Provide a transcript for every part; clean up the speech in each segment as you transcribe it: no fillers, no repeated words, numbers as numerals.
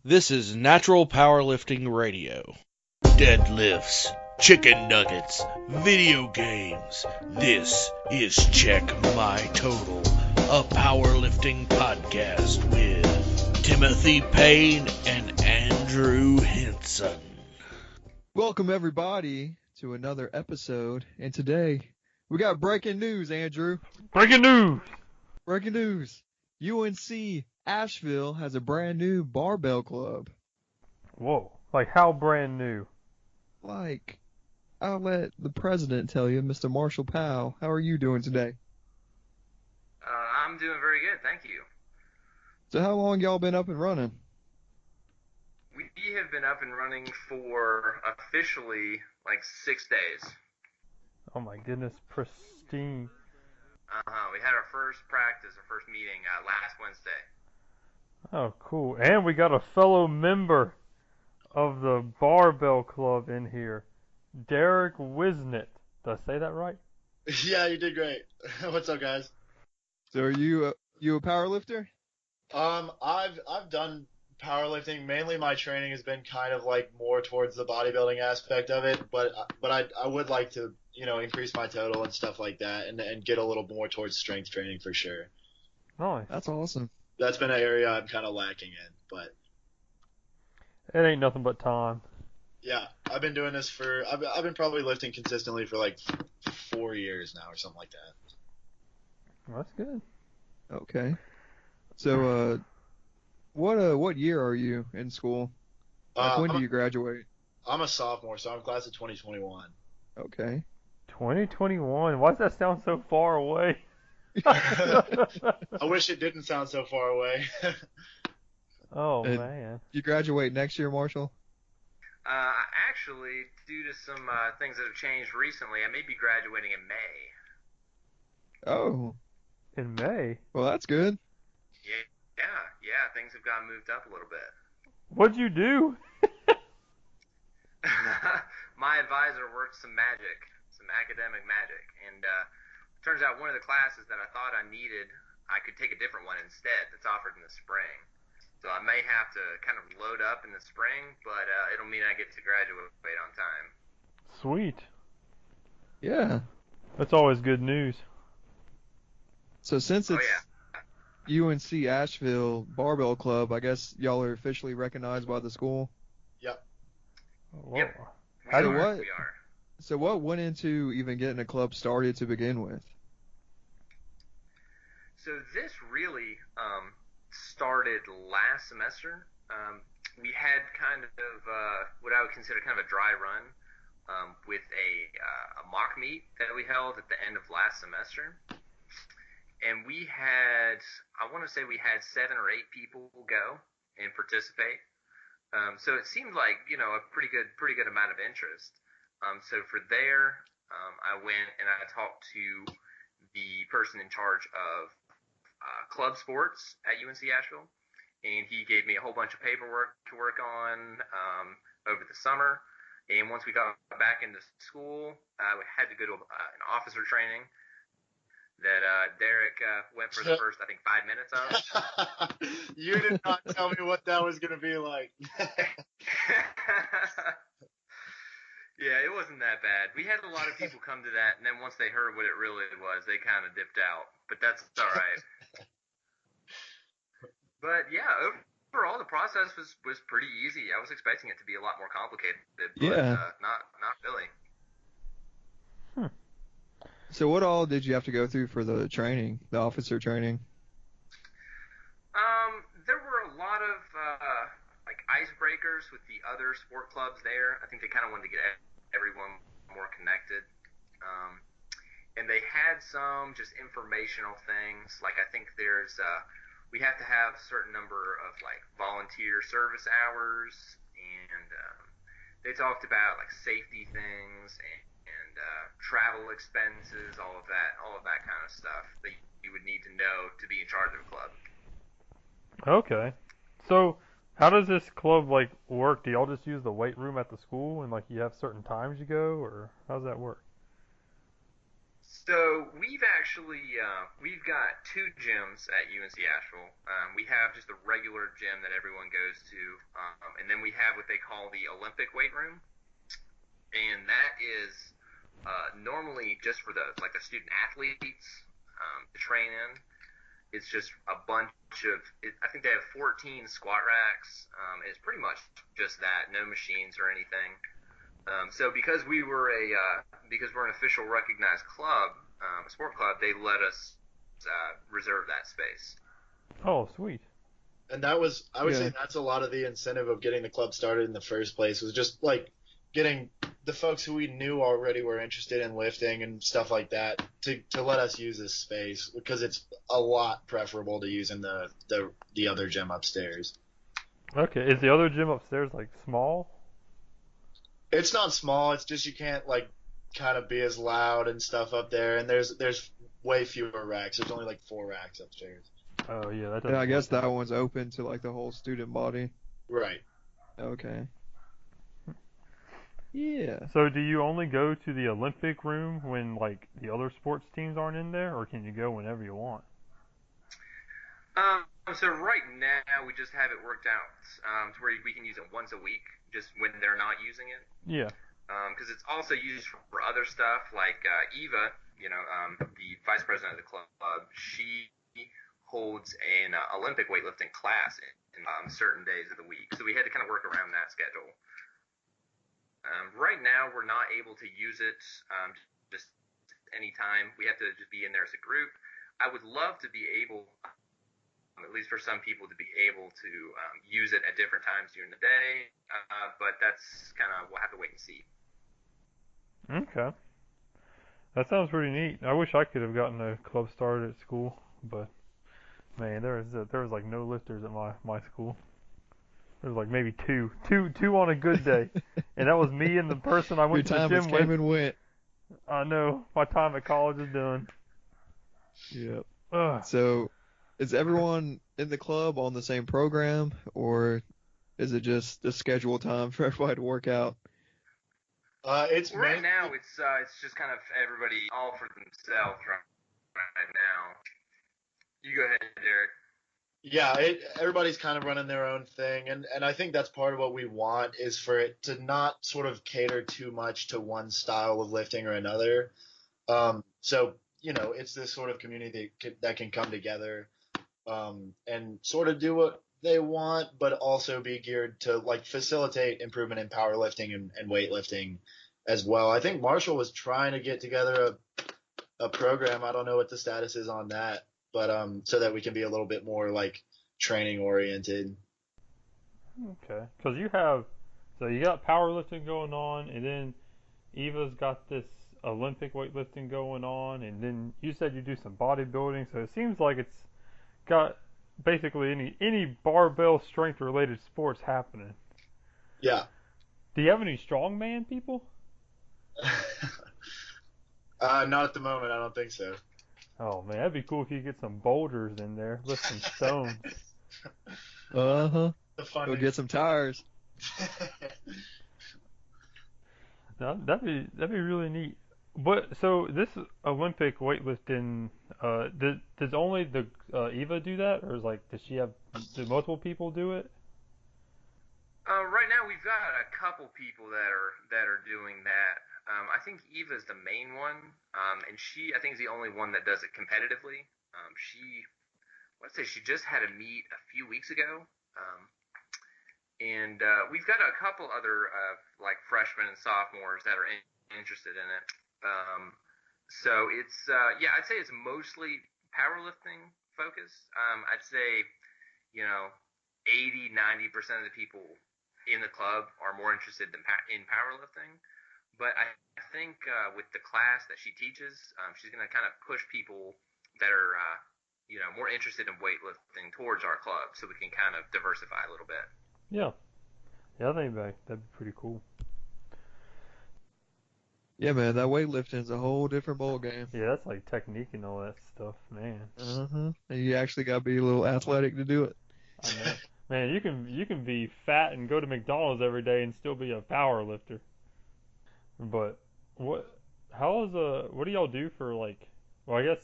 This is Natural Powerlifting Radio. Deadlifts, chicken nuggets, video games. This is Check My Total, a powerlifting podcast with Timothy Payne and Andrew Hinson. Welcome everybody to another episode, and today we got breaking news, Andrew. Breaking news! Breaking news. UNC Asheville has a brand new barbell club. Whoa. Like how brand new? Like, I'll let the president tell you, Mr. Marshall Powell. How are you doing today? I'm doing very good, thank you. So how long y'all been up and running? We have been up and running for officially like 6 days. Oh my goodness, pristine. We had our first practice, our first meeting last Wednesday. Oh, cool. And we got a fellow member of the Barbell Club in here, Derek Whisnant. Did I say that right? Yeah, you did great. What's up, guys? So are you a power lifter? I've done powerlifting. Mainly my training has been kind of like more towards the bodybuilding aspect of it, but I would like to, increase my total and stuff like that and get a little more towards strength training for sure. Nice. That's awesome. That's been an area I'm kind of lacking in, but It ain't nothing but time. yeah, I've been doing this I've been probably lifting consistently for like 4 years now or something like that. That's good. Okay. So what year are you in school? Like, when do you graduate? I'm a sophomore, so I'm class of 2021. Okay. 2021. Why does that sound so far away? I wish it didn't sound so far away. Oh, And man. You graduate next year, Marshall? Actually, due to some things that have changed recently, I may be graduating in May. Oh, In May? well, that's good. Yeah, things have gotten moved up a little bit. What'd you do? My advisor worked some magic, some academic magic, and turns out one of the classes that I thought I needed, I could take a different one instead that's offered in the spring. So I may have to kind of load up in the spring, but it'll mean I get to graduate on time. Sweet. Yeah. That's always good news. So since it's yeah. UNC Asheville Barbell Club, I guess y'all are officially recognized by the school. Yep. Whoa. Yep. How do We what? are. So what went into even getting a club started to begin with? So this really started last semester. We had kind of what I would consider kind of a dry run with a mock meet that we held at the end of last semester. And we had, I want to say we had 7 or 8 people go and participate. So it seemed like, a pretty good amount of interest. So for there, I went and I talked to the person in charge of club sports at UNC Asheville, and he gave me a whole bunch of paperwork to work on over the summer. And once we got back into school, we had to go to an officer training that Derek went for the first, I think, 5 minutes of. You did not tell me what that was going to be like. Yeah, it wasn't that bad. We had a lot of people come to that, and then once they heard what it really was, they kind of dipped out. But that's all right. But yeah, overall the process was pretty easy. I was expecting it to be a lot more complicated, but Yeah. not really. So what all did you have to go through for the training, the officer training? There were a lot of like icebreakers with the other sport clubs there. I think they kind of wanted to get everyone more connected. And they had some just informational things. Like I think there's we have to have a certain number of like volunteer service hours, and they talked about like safety things and travel expenses, all of that kind of stuff that you would need to know to be in charge of a club. Okay. So, how does this club, work? Do y'all just use the weight room at the school and, you have certain times you go, or how does that work? So we've actually we've got 2 gyms at UNC Asheville. We have just a regular gym that everyone goes to, and then we have what they call the Olympic weight room, and that is normally just for the student athletes to train in. It's just a bunch of I think they have 14 squat racks. It's pretty much just that, no machines or anything. So because we're an official recognized club, a sport club, they let us reserve that space. Oh, sweet. And I would say that's a lot of the incentive of getting the club started in the first place, was just like getting the folks who we knew already were interested in lifting and stuff like that to let us use this space, because it's a lot preferable to using the other gym upstairs. Okay, is the other gym upstairs like small? It's not small. It's just you can't kind of be as loud and stuff up there, and there's way fewer racks. There's only 4 racks upstairs. Oh yeah, that doesn't. Yeah, I guess that one's open to the whole student body. Right. Okay. Yeah. So do you only go to the Olympic room when the other sports teams aren't in there, or can you go whenever you want? So right now we just have it worked out to where we can use it once a week, just when they're not using it. Yeah. Because it's also used for other stuff, like Eva, the vice president of the club. She holds an Olympic weightlifting class in certain days of the week, so we had to kind of work around that schedule. Right now, we're not able to use it just anytime. We have to just be in there as a group. I would love to be able, at least for some people, to be able to use it at different times during the day, but that's kind of, we'll have to wait and see. Okay. That sounds pretty neat. I wish I could have gotten a club started at school, but man, there was no lifters at my school. There was maybe two on a good day, and that was me and the person I went to the gym with. Came and went. I know, my time at college is done. Yep. Ugh. So, is everyone in the club on the same program, or is it just a scheduled time for everybody to work out? It's right now. It's just kind of everybody all for themselves right now. You go ahead, Derek. Yeah, everybody's kind of running their own thing, and I think that's part of what we want, is for it to not sort of cater too much to one style of lifting or another. So, it's this sort of community that can come together and sort of do what they want, but also be geared to facilitate improvement in powerlifting and weightlifting as well. I think Marshall was trying to get together a program. I don't know what the status is on that, but so that we can be a little bit more training oriented. Okay, because you got powerlifting going on, and then Eva's got this Olympic weightlifting going on, and then you said you do some bodybuilding, so it seems like it's got basically any barbell strength related sports happening. Yeah. Do you have any strongman people? Not at the moment. I don't think so. Oh man, that'd be cool if you get some boulders in there, lift some stones. Go get some tires. No, that'd be really neat. But so this Olympic weightlifting, does only the Eva do that, or do multiple people do it? Right now we've got a couple people that are doing that. I think Eva's the main one, and I think is the only one that does it competitively. She just had a meet a few weeks ago, and we've got a couple other freshmen and sophomores that are interested in it. So it's I'd say it's mostly powerlifting focused. I'd say 80-90% of the people in the club are more interested in powerlifting. But I think with the class that she teaches, she's going to kind of push people that are, more interested in weightlifting towards our club, so we can kind of diversify a little bit. Yeah, I think that'd be pretty cool. Yeah, man, that weightlifting is a whole different ball game. Yeah, that's technique and all that stuff, man. And you actually got to be a little athletic to do it. I know. Man, you can be fat and go to McDonald's every day and still be a power lifter. But How is what do y'all do for like? Well, I guess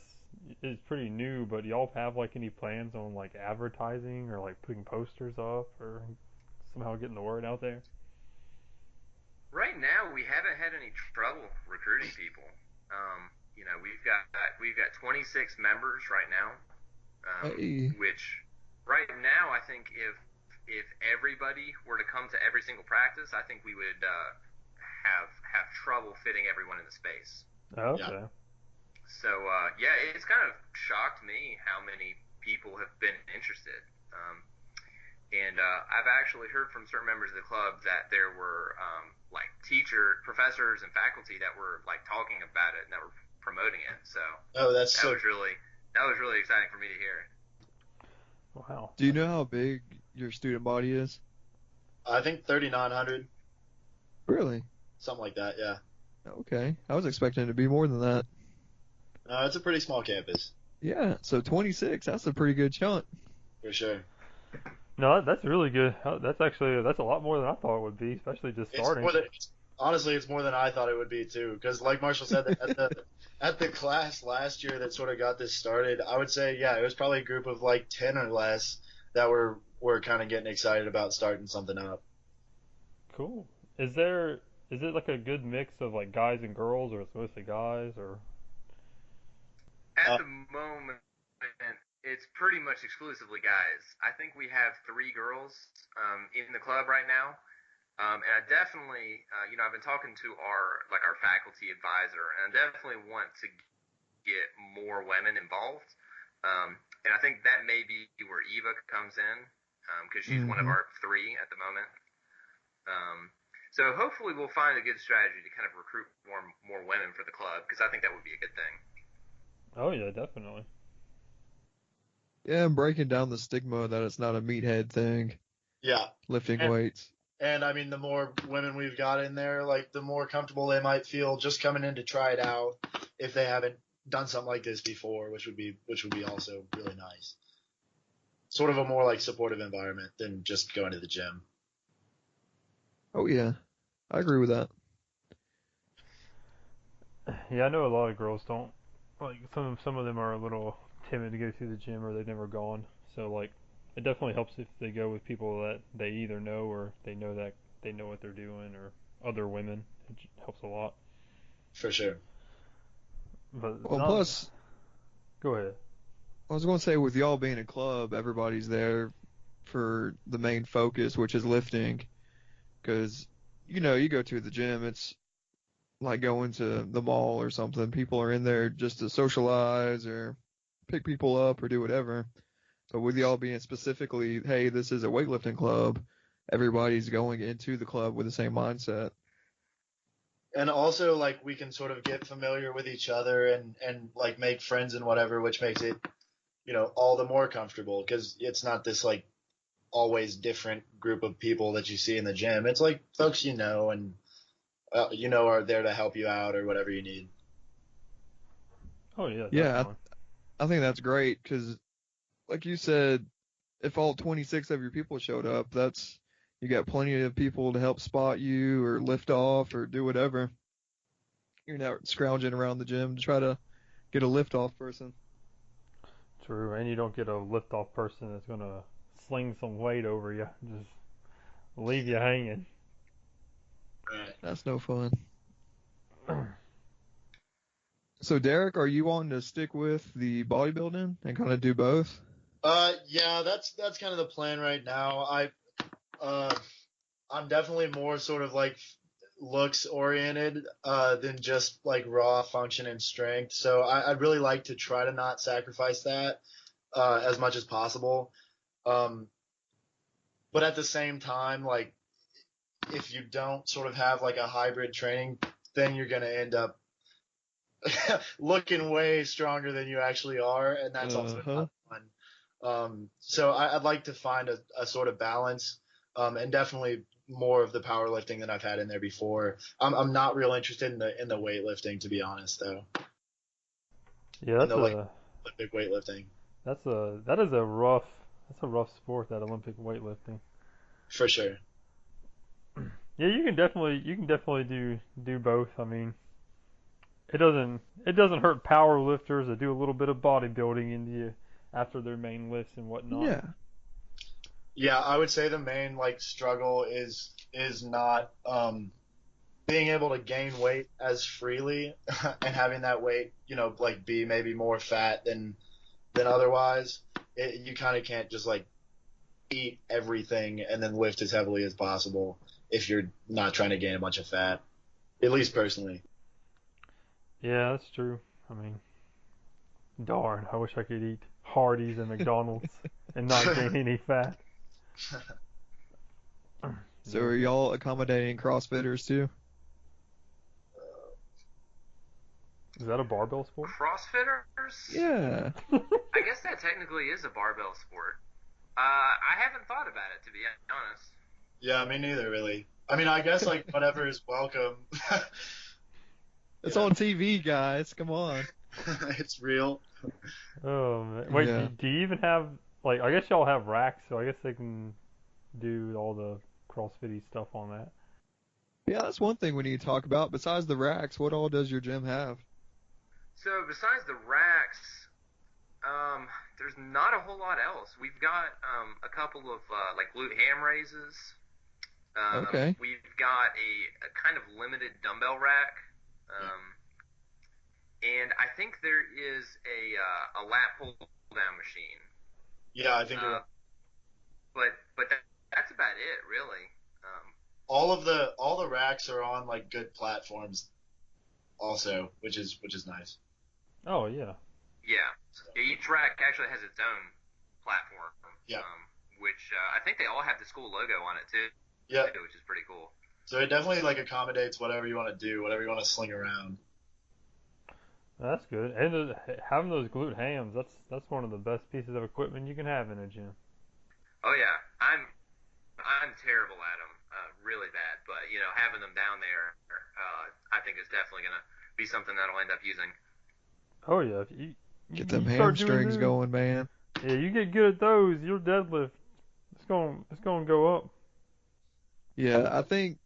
it's pretty new, but do y'all have like any plans on like advertising or like putting posters up or somehow getting the word out there? Right now, we haven't had any trouble recruiting people. We've got 26 members right now, Hey. which right now I think if everybody were to come to every single practice, I think we would have trouble fitting everyone in the space. Okay. So yeah, it's kind of shocked me how many people have been interested. And I've actually heard from certain members of the club that there were like professors, and faculty that were like talking about it and that were promoting it. So that was really exciting for me to hear. Wow. Do you know how big your student body is? I think 3,900, Really? something like that. Yeah. Okay. I was expecting it to be more than that. It's a pretty small campus Yeah, so 26, that's a pretty good chunk. for sure. No, that's really good. That's a lot more than I thought it would be, especially just starting. Honestly, it's more than I thought it would be too. Because like Marshall said, at the class last year that sort of got this started, I would say it was probably a group of like 10 or less that were kind of getting excited about starting something up. Cool. Is it like a good mix of like guys and girls, or it's mostly guys, or? At the moment, it's pretty much exclusively guys. I think we have 3 girls in the club right now. And I definitely, I've been talking to our faculty advisor, and I definitely want to get more women involved. And I think that may be where Eva comes in, because she's one of our 3 at the moment. So hopefully we'll find a good strategy to kind of recruit more women for the club, because I think that would be a good thing. Oh yeah, definitely. Yeah, I'm breaking down the stigma that it's not a meathead thing, Yeah. lifting weights. And I mean, the more women we've got in there, like the more comfortable they might feel just coming in to try it out if they haven't done something like this before, which would be also really nice. Sort of a more like supportive environment than just going to the gym. Oh yeah, I agree with that. Yeah, I know a lot of girls don't like some of them are a little timid to go to the gym or they've never gone. So like it definitely helps if they go with people that they either know or they know what they're doing or other women. It helps a lot. For sure. But Well, plus, go ahead. I was going to say with y'all being a club, everybody's there for the main focus, which is lifting. Because, you go to the gym, it's like going to the mall or something. People are in there just to socialize or pick people up or do whatever. But with y'all being specifically, hey, this is a weightlifting club, everybody's going into the club with the same mindset. And also, like, we can sort of get familiar with each other and like make friends and whatever, which makes it, all the more comfortable because it's not this like always different group of people that you see in the gym. It's like folks and are there to help you out or whatever you need. Oh yeah. Yeah, I think that's great because, like you said, if all 26 of your people showed up, you got plenty of people to help spot you or lift off or do whatever. You're not scrounging around the gym to try to get a lift off person. True, and you don't get a lift off person that's gonna sling some weight over you, just leave you hanging. Right. That's no fun. So Derek, are you wanting to stick with the bodybuilding and kind of do both? Yeah, that's kind of the plan right now. I'm definitely more sort of like looks oriented than just like raw function and strength. So I'd really like to try to not sacrifice that as much as possible. But at the same time, like if you don't sort of have like a hybrid training thing, you're gonna end up looking way stronger than you actually are, and that's also not fun. So I'd like to find a sort of balance, and definitely more of the powerlifting than I've had in there before. I'm not real interested in the weightlifting, to be honest, though. Yeah, that's Olympic weightlifting. That is a rough sport, that Olympic weightlifting. For sure. Yeah, you can definitely do both. I mean, it doesn't hurt power lifters to do a little bit of bodybuilding in you after their main lifts and whatnot. Yeah. Yeah, I would say the main struggle is not being able to gain weight as freely and having that weight, be maybe more fat than otherwise. You kind of can't just eat everything and then lift as heavily as possible if you're not trying to gain a bunch of fat. At least personally. Yeah, that's true. I mean, darn, I wish I could eat Hardee's and McDonald's and not gain any fat. So are y'all accommodating CrossFitters too? Is that a barbell sport? CrossFitters? Yeah. I guess that technically is a barbell sport. I haven't thought about it, to be honest. Yeah, me neither, really. I mean, I guess whatever is welcome. It's on TV, guys. Come on. It's real. Oh man. Wait, Yeah. do you even have I guess y'all have racks, so I guess they can do all the CrossFit-y stuff on that. Yeah, that's one thing we need to talk about. Besides the racks, what all does your gym have? So besides the racks, there's not a whole lot else. We've got a couple of glute ham raises. Okay. We've got a kind of limited dumbbell rack. And I think there is a lat pull down machine. Yeah, I think But that's about it, really. all the racks are on good platforms also, which is nice. Oh yeah. Yeah. Each rack actually has its own platform. Yeah. Which I think they all have the school logo on it too. Yeah. Which is pretty cool. So it definitely accommodates whatever you want to do, whatever you want to sling around. That's good. And having those glute hams, that's one of the best pieces of equipment you can have in a gym. Oh yeah, I'm terrible at them, really bad. But having them down there, I think is definitely gonna be something that I'll end up using. Oh yeah, if you Get them start doing hamstrings those- going, man. Yeah, you get good at those, your deadlift it's going to go up. Yeah, I think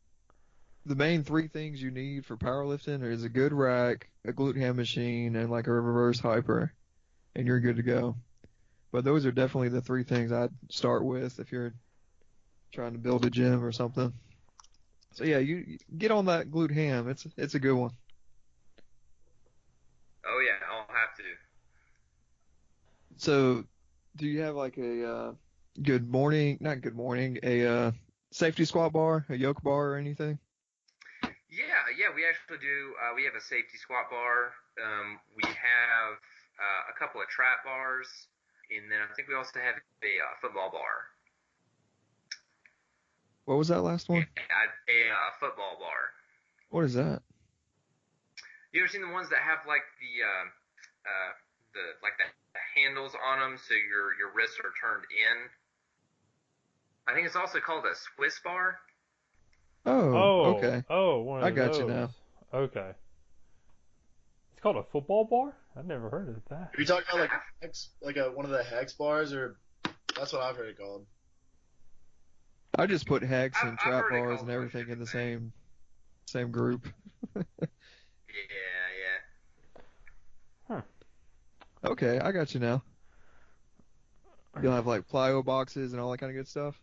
the main three things you need for powerlifting is a good rack, a glute ham machine, and a reverse hyper, and you're good to go. But those are definitely the three things I'd start with if you're trying to build a gym or something. So yeah, you get on that glute ham. It's a good one. Oh yeah, I'll have to. So, do you have a a safety squat bar, a yoke bar, or anything? Yeah, we actually do. We have a safety squat bar. We have a couple of trap bars, and then I think we also have a football bar. What was that last one? A football bar. What is that? You ever seen the ones that have the handles on them, so your wrists are turned in? I think it's also called a Swiss bar. Oh, okay. Oh, one of I got those. you now. Okay. It's called a football bar? I've never heard of that. Are you talking about hex, one of the hex bars, or that's what I've heard it called? I just put hex and I've trap heard it bars called and a bunch everything of in the different same group. Yeah. Okay, I got you now. You'll have plyo boxes and all that kind of good stuff.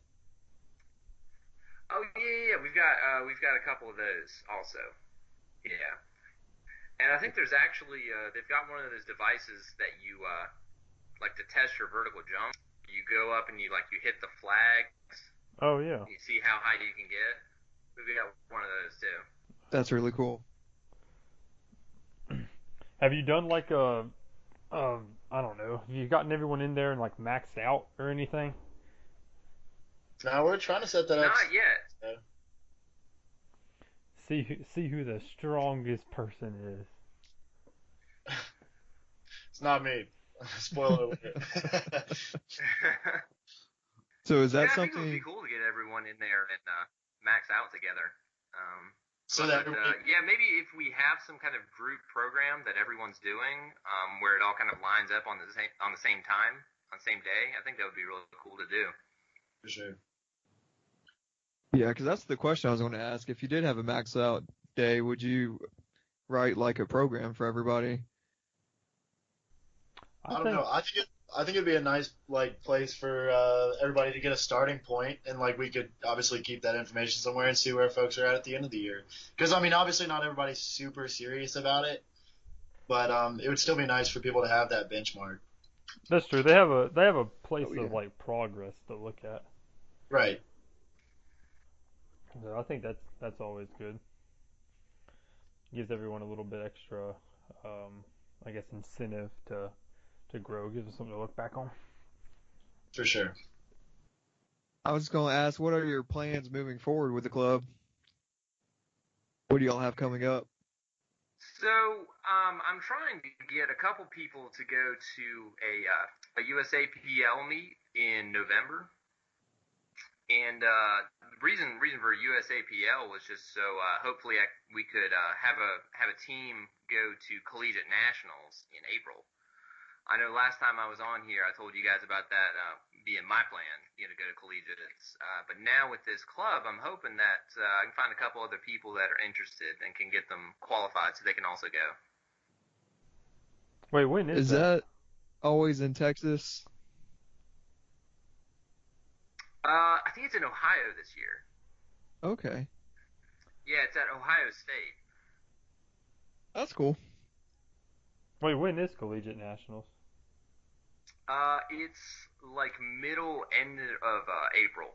Oh yeah. We've got a couple of those also. Yeah. And I think there's actually they've got one of those devices that you to test your vertical jump. You go up and you hit the flags. Oh yeah. You see how high you can get. We've got one of those too. That's really cool. Have you done I don't know, have you gotten everyone in there and maxed out or anything? No, we're trying to set that up. Not yet. See who the strongest person is. It's not me. Spoiler alert. So is that I think it something? would be cool to get everyone in there and max out together. So that maybe if we have some kind of group program that everyone's doing, where it all kind of lines up on the same time, on the same day, I think that would be really cool to do. for sure. Yeah, because that's the question I was going to ask. If you did have a max out day, would you write like a program for everybody. I don't know. I think it'd be a nice like place for everybody to get a starting point, and like we could obviously keep that information somewhere and see where folks are at the end of the year. Because I mean, obviously not everybody's super serious about it, but it would still be nice for people to have that benchmark. That's true. They have a place Oh, yeah. of like progress to look at. Right. So I think that's always good. Gives everyone a little bit extra, I guess, incentive to grow. Gives them something to look back on. For sure. I was just going to ask, what are your plans moving forward with the club? What do y'all have coming up? So I'm trying to get a couple people to go to a USAPL meet in November, and the reason for USAPL was just so hopefully we could have a team go to collegiate nationals in April. I know last time I was on here, I told you guys about that being my plan, to go to collegiates. But now with this club, I'm hoping that I can find a couple other people that are interested and can get them qualified so they can also go. Wait, when Is that always in Texas? I think it's in Ohio this year. Okay. Yeah, it's at Ohio State. That's cool. Wait, when is collegiate nationals? It's like end of April.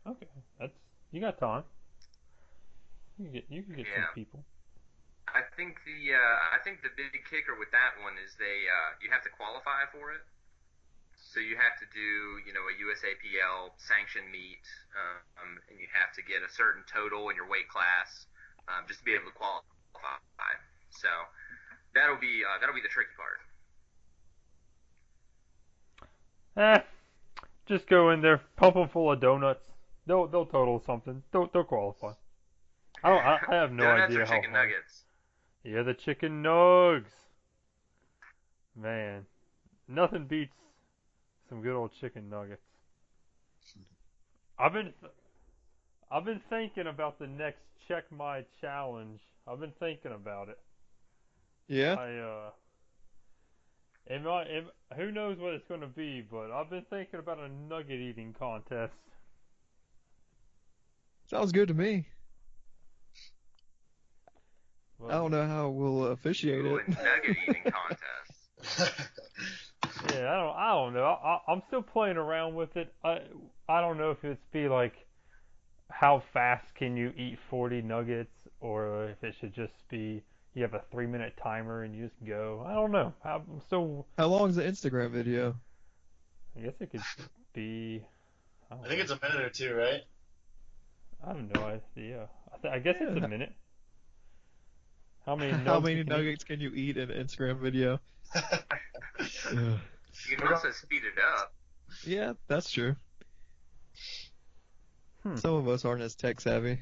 Okay, you got time. You can get Yeah. some people. I think the big kicker with that one is you have to qualify for it. So you have to do a USAPL sanctioned meet, and you have to get a certain total in your weight class just to be able to qualify. So that'll be the tricky part. Just go in there, pump them full of donuts. They'll total something. They'll qualify. I have no Donuts idea or how chicken hard. nuggets? Yeah, the chicken nugs. Man, nothing beats some good old chicken nuggets. I've been thinking about the next Check My Challenge. I've been thinking about it. Yeah? Who knows what it's going to be, but I've been thinking about a nugget eating contest. Sounds good to me. Well, I don't know how we'll officiate Ooh, it. a nugget eating contest. yeah, I don't know. I'm still playing around with it. I don't know if it's be like how fast can you eat 40 nuggets, or if it should just be you have a 3-minute timer and you just go. I don't know. How long is the Instagram video? I guess it could be. I think it's a minute or two, right? I have no idea. I guess it's a minute. How many nuggets can you eat in an Instagram video? You can also speed it up. Yeah, that's true. Some of us aren't as tech savvy.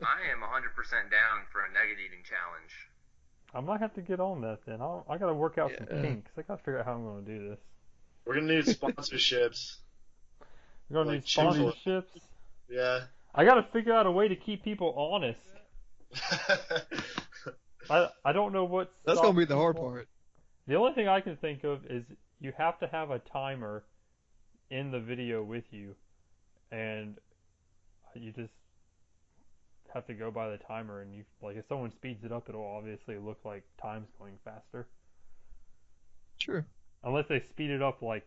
I am 100% down for a nugget eating challenge. I might have to get on that then. I gotta work out some kinks. I gotta figure out how I'm gonna do this. We're gonna need sponsorships. We're gonna Like need sponsorships. Yeah. I gotta figure out a way to keep people honest. I don't know what. That's gonna be the hard part. The only thing I can think of is you have to have a timer in the video with you, and you just have to go by the timer. And if someone speeds it up, it'll obviously look like time's going faster. True. Unless they speed it up like,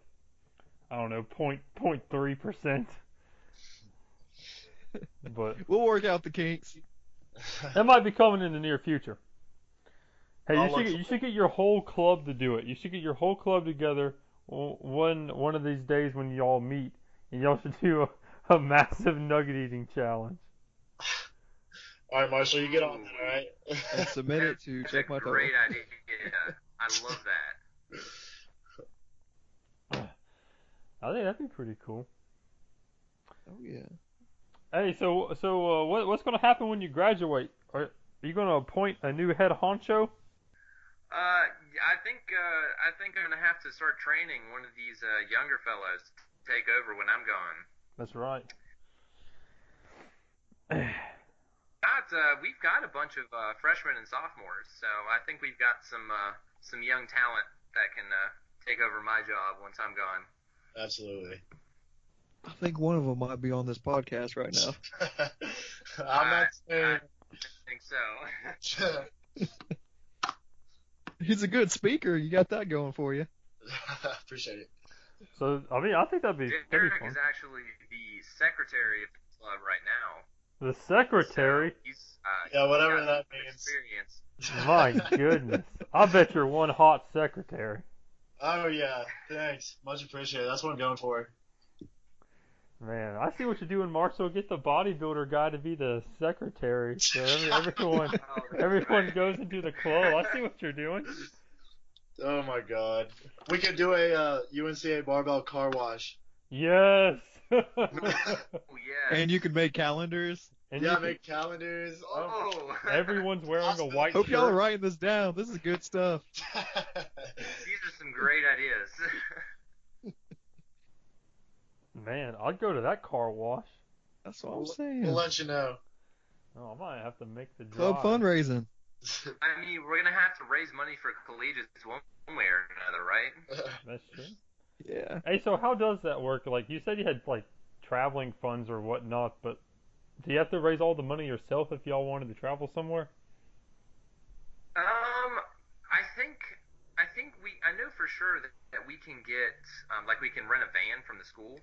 I don't know, 0.3%. But we'll work out the kinks. That might be coming in the near future. Hey, I'll you should get your whole club to do it. You should get your whole club together one of these days when y'all meet, and y'all should do a massive nugget eating challenge. All right, Marshall, you get on that, all right? And submit it to Check My Total. Great idea. I love that. I think that'd be pretty cool. Oh yeah. Hey, so what's gonna happen when you graduate? Are you gonna appoint a new head honcho? I think I'm gonna have to start training one of these younger fellows to take over when I'm gone. That's right. Not we've got a bunch of freshmen and sophomores, so I think we've got some young talent that can take over my job once I'm gone. Absolutely. I think one of them might be on this podcast right now. I'm not saying. I think so. He's a good speaker. You got that going for you. Appreciate it. So, I mean, I think that'd be Derek fun. is actually the secretary of the club right now. The secretary? So he's, Yeah, whatever he's got that some means. experience. My goodness. I bet you're one hot secretary. Oh yeah, thanks. Much appreciated. That's what I'm going for. Man, I see what you're doing, Marshall. Get the bodybuilder guy to be the secretary. So everyone goes into the club. I see what you're doing. Oh my god. We could do a UNC Barbell car wash. Yes. Oh, yeah. And you could make calendars. And Yeah, you make calendars. Oh. everyone's wearing a white Hope shirt. y'all are writing this down. This is good stuff. These are some great ideas. Man, I'd go to that car wash. That's what I'm saying. We'll let you know. Oh, I might have to make the Club drive. fundraising. I mean, we're going to have to raise money for collegiates one way or another, right? That's true. Yeah. Hey, so how does that work? Like, you said you had, like, traveling funds or whatnot, but do you have to raise all the money yourself if y'all wanted to travel somewhere? I know for sure that we can get, like we can rent a van from the school.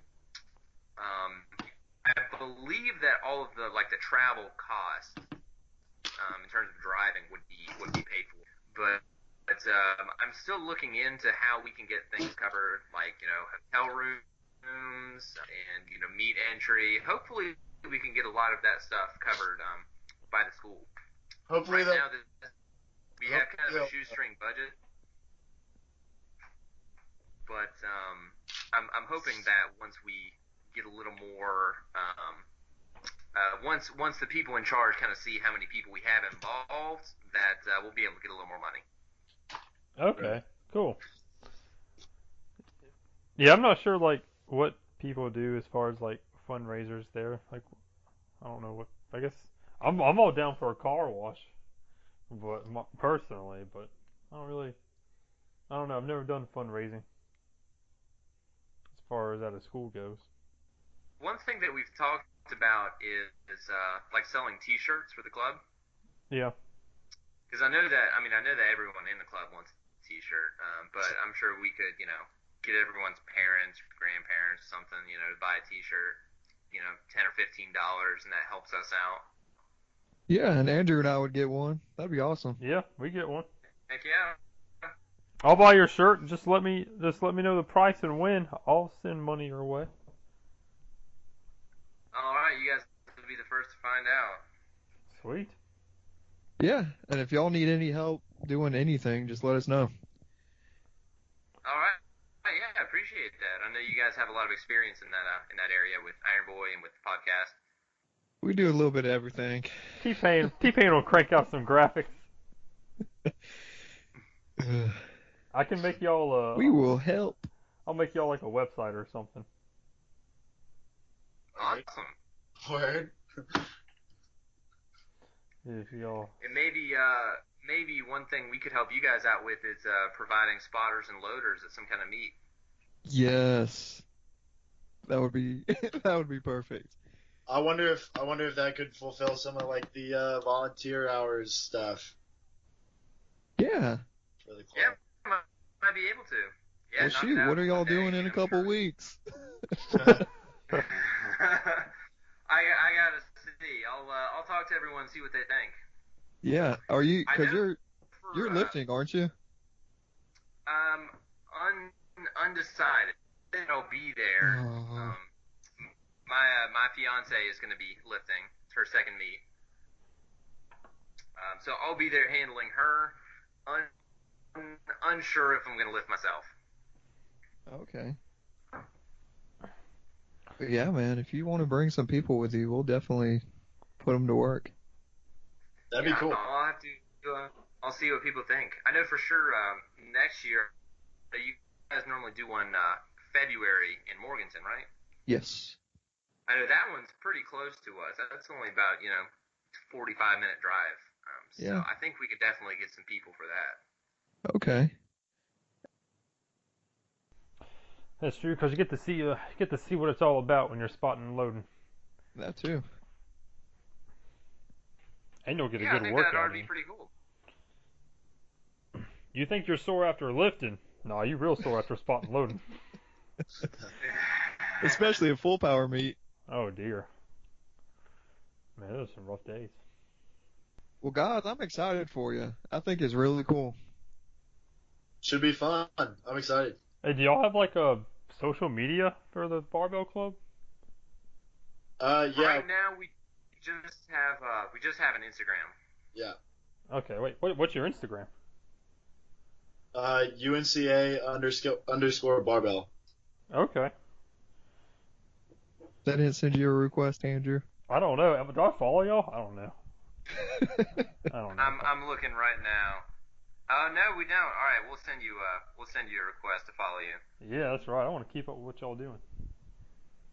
I believe that all of the travel costs, in terms of driving would be paid for. But I'm still looking into how we can get things covered, like, hotel rooms and, meet entry. Hopefully we can get a lot of that stuff covered, by the school. Hopefully Right now, we have kind of a shoestring budget. But I'm hoping that once we get a little more, once the people in charge kind of see how many people we have involved, that we'll be able to get a little more money. Okay, cool. Yeah, I'm not sure, like, what people do as far as, like, fundraisers there. Like, I don't know what, I guess, I'm all down for a car wash, but personally, but I don't know, I've never done fundraising as far as out of school goes. One thing that we've talked about is like selling T-shirts for the club. Yeah. Because I know that everyone in the club wants a T-shirt, but I'm sure we could, get everyone's parents, grandparents, something, to buy a T-shirt, $10 or $15, and that helps us out. Yeah, and Andrew and I would get one. That'd be awesome. Yeah, we get one. Heck yeah. I'll buy your shirt. Just let me know the price and when. I'll send money your way. All right, you guys will be the first to find out. Sweet. Yeah, and if y'all need any help doing anything, just let us know. All right. Yeah, I appreciate that. I know you guys have a lot of experience in that area with Iron Boy and with the podcast. We do a little bit of everything. T-Pain will crank out some graphics. I can make y'all we will help. I'll make y'all like a website or something. Awesome. Word. If y'all. And maybe one thing we could help you guys out with is providing spotters and loaders at some kind of meet. Yes. That would be perfect. I wonder if that could fulfill some of like the volunteer hours stuff. Yeah. For the club. Yeah, might be able to. Yeah, Well, shoot, what are y'all doing in a couple weeks? I gotta see. I'll talk to everyone and see what they think. Yeah. Are you? Because you're For, lifting, aren't you? Undecided. I'll be there. Oh. My fiance is going to be lifting. It's her second meet. So I'll be there handling her. Unsure if I'm going to lift myself. Okay. But yeah, man. If you want to bring some people with you, we'll definitely put them to work. That'd be cool. I'll have to. I'll see what people think. I know for sure next year you guys normally do one February in Morganton, right? Yes. I know that one's pretty close to us. That's only about 45-minute drive. So Yeah. I think we could definitely get some people for that. Okay. That's true, because you get to see what it's all about when you're spotting and loading, That too. and you'll get a Yeah, I good think workout. that'd already in. be pretty cool. You think you're sore after lifting? No, you real sore after spotting and loading. Especially a full power meet. Oh dear. Man, those are some rough days. Well, guys, I'm excited for you. I think it's really cool. Should be fun. I'm excited. Hey, do y'all have like a social media for the barbell club? Yeah. Right now we just have an Instagram. Yeah. Okay, wait, what's your Instagram? UNCA _barbell. Okay. They didn't send you a request, Andrew. I don't know. Do I follow y'all? I don't know. I don't know. I'm looking right now. Oh no, we don't. All right, we'll send you a request to follow you. Yeah, that's right. I want to keep up with what y'all doing.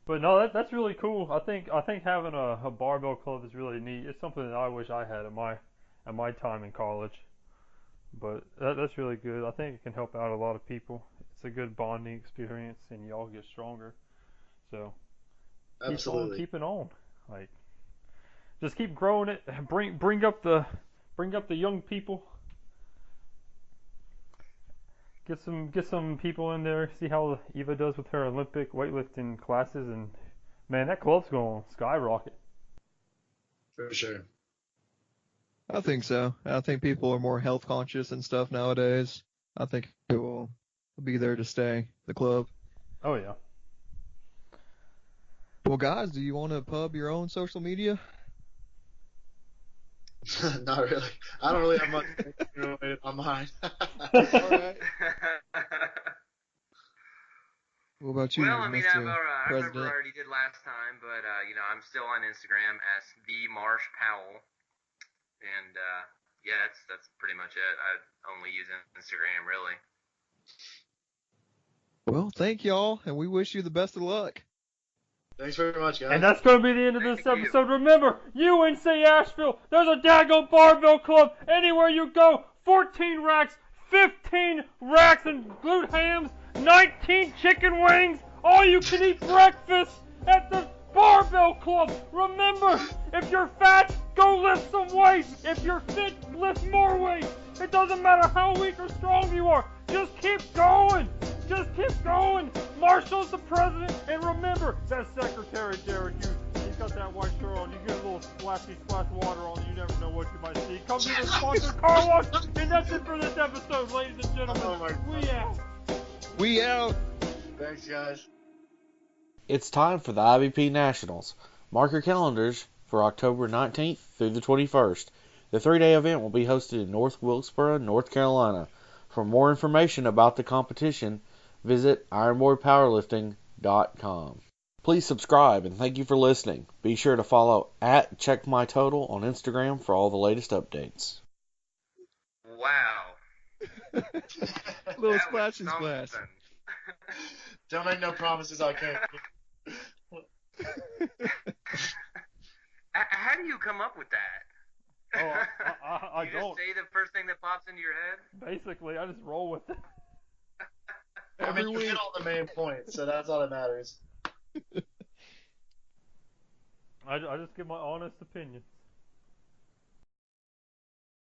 But no, that's really cool. I think having a barbell club is really neat. It's something that I wish I had at my time in college. But that's really good. I think it can help out a lot of people. It's a good bonding experience, and y'all get stronger. So Absolutely. keep on keeping on. Like, just keep growing it. Bring up the young people. Get some people in there. See how Eva does with her Olympic weightlifting classes, and man, that club's going to skyrocket. For sure. I think so. I think people are more health conscious and stuff nowadays. I think it will be there to stay, the club. Oh yeah. Well, guys, do you want to pub your own social media? Not really. I don't really have much related on mine. All right. What about you, Well, I mean, Mr. I remember I President? already did last time, but I'm still on Instagram as the Marsh Powell, and yeah, that's pretty much it. I only use Instagram really. Well, thank y'all, and we wish you the best of luck. Thanks very much, guys. And that's going to be the end of this Thank you. episode. Remember, UNC Asheville, there's a daggone barbell club anywhere you go. 14 racks, 15 racks and glute hams, 19 chicken wings, all you can eat breakfast at the barbell club. Remember, if you're fat, go lift some weights. If you're fit, lift more weights. It doesn't matter how weak or strong you are. Just keep going. Just keep going. Marshall's the president, and remember, that secretary, Derek, he's got that white shirt on. You get a little splashy splash water on, you never know what you might see. Come to the sponsor car wash, and that's it for this episode, ladies and gentlemen. Oh my We out. We out. Thanks, guys. It's time for the IBP Nationals. Mark your calendars for October 19th through the 21st. The 3-day event will be hosted in North Wilkesboro, North Carolina. For more information about the competition, visit ironboypowerlifting.com. Please subscribe and thank you for listening. Be sure to follow @CheckMyTotal on Instagram for all the latest updates. Wow. Little That splash was and splash. something. Don't make no promises I can't keep. How do you come up with that? Oh, I you don't. just say the first thing that pops into your head? Basically, I just roll with it. I mean, you hit all the main points, so that's all that matters. I just give my honest opinion.